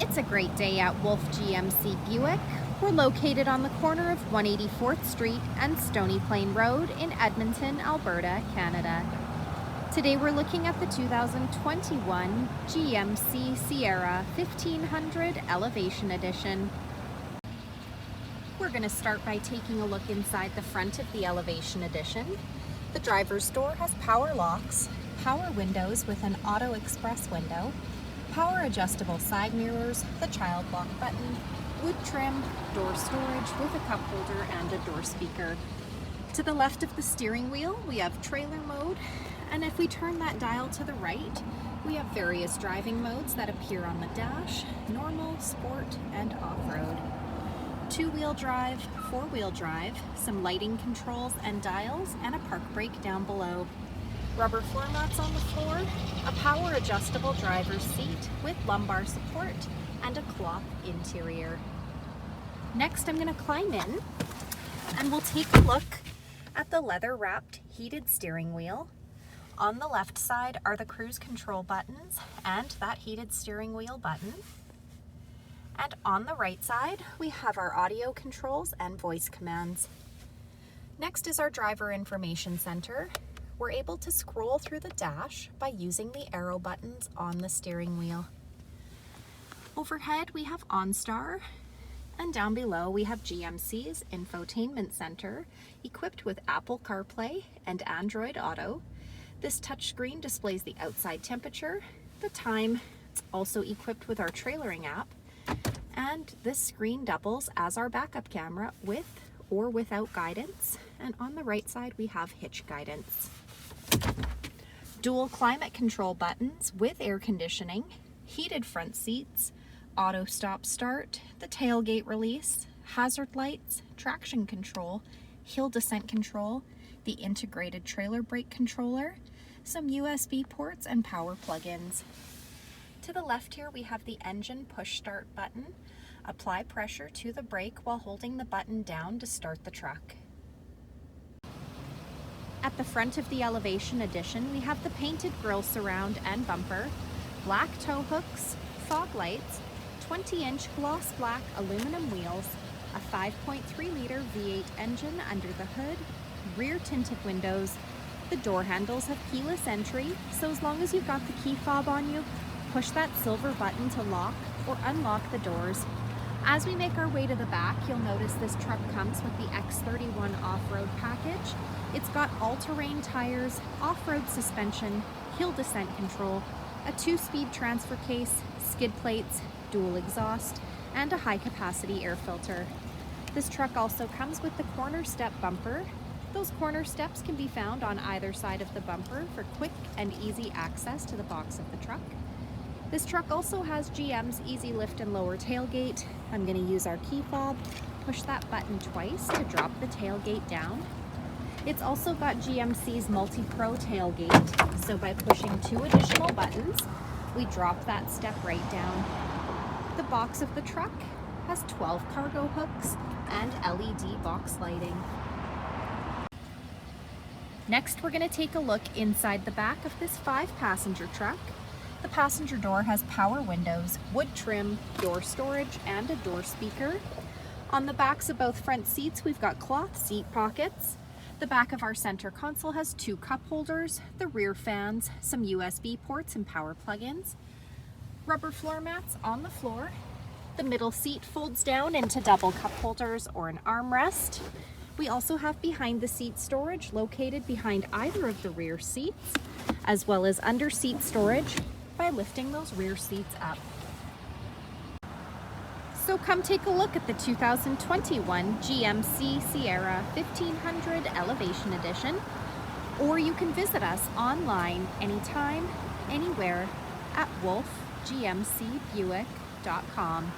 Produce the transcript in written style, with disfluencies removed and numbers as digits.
It's a great day at Wolfe GMC Buick. We're located on the corner of 184th Street and Stony Plain Road in Edmonton, Alberta, Canada. Today we're looking at the 2021 GMC Sierra 1500 Elevation Edition. We're going to start by taking a look inside the front of the Elevation Edition. The driver's door has power locks, power windows with an auto express window, power adjustable side mirrors, the child lock button, wood trim, door storage with a cup holder and a door speaker. To the left of the steering wheel, we have trailer mode, and if we turn that dial to the right, we have various driving modes that appear on the dash: normal, sport, and off-road. Two-wheel drive, four-wheel drive, some lighting controls and dials, and a park brake down below. Rubber floor mats on the floor, a power adjustable driver's seat with lumbar support, and a cloth interior. Next, I'm going to climb in and we'll take a look at the leather-wrapped heated steering wheel. On the left side are the cruise control buttons and that heated steering wheel button. And on the right side, we have our audio controls and voice commands. Next is our driver information center. We're able to scroll through the dash by using the arrow buttons on the steering wheel. Overhead, we have OnStar, and down below we have GMC's Infotainment Center, equipped with Apple Carplay and Android Auto. This touchscreen displays the outside temperature, the time. It's also equipped with our trailering app, and this screen doubles as our backup camera with or without guidance. And on the right side, we have hitch guidance. Dual climate control buttons with air conditioning, heated front seats, auto stop start, the tailgate release, hazard lights, traction control, hill descent control, the integrated trailer brake controller, some USB ports and power plug-ins. To the left here, we have the engine push start button. Apply pressure to the brake while holding the button down to start the truck. At the front of the Elevation Edition, we have the painted grille surround and bumper, black tow hooks, fog lights, 20-inch gloss black aluminum wheels, a 5.3-liter V8 engine under the hood, rear tinted windows. The door handles have keyless entry, so as long as you've got the key fob on you, push that silver button to lock or unlock the doors. As we make our way to the back, you'll notice this truck comes with the X31 Offroad Package. It's got all-terrain tires, off-road suspension, hill descent control, a 2-speed transfer case, skid plates, dual exhaust, and a high-capacity air filter. This truck also comes with the CornerStep bumper. Those corner steps can be found on either side of the bumper for quick and easy access to the box of the truck. This truck also has GM's easy lift and lower tailgate. I'm going to use our key fob, push that button twice to drop the tailgate down. It's also got GMC's MultiPro tailgate, so by pushing 2 additional buttons, we drop that step right down. The box of the truck has 12 cargo hooks and LED box lighting. Next, we're going to take a look inside the back of this 5-passenger truck. The passenger door has power windows, wood trim, door storage, and a door speaker. On the backs of both front seats, we've got cloth seat pockets. The back of our center console has 2 cup holders, the rear fans, some USB ports and power plug-ins, rubber floor mats on the floor. The middle seat folds down into double cup holders or an armrest. We also have behind the seat storage located behind either of the rear seats, as well as under seat storage by lifting those rear seats up. So come take a look at the 2021 GMC Sierra 1500 Elevation Edition, or you can visit us online anytime, anywhere at wolfegmcbuick.com.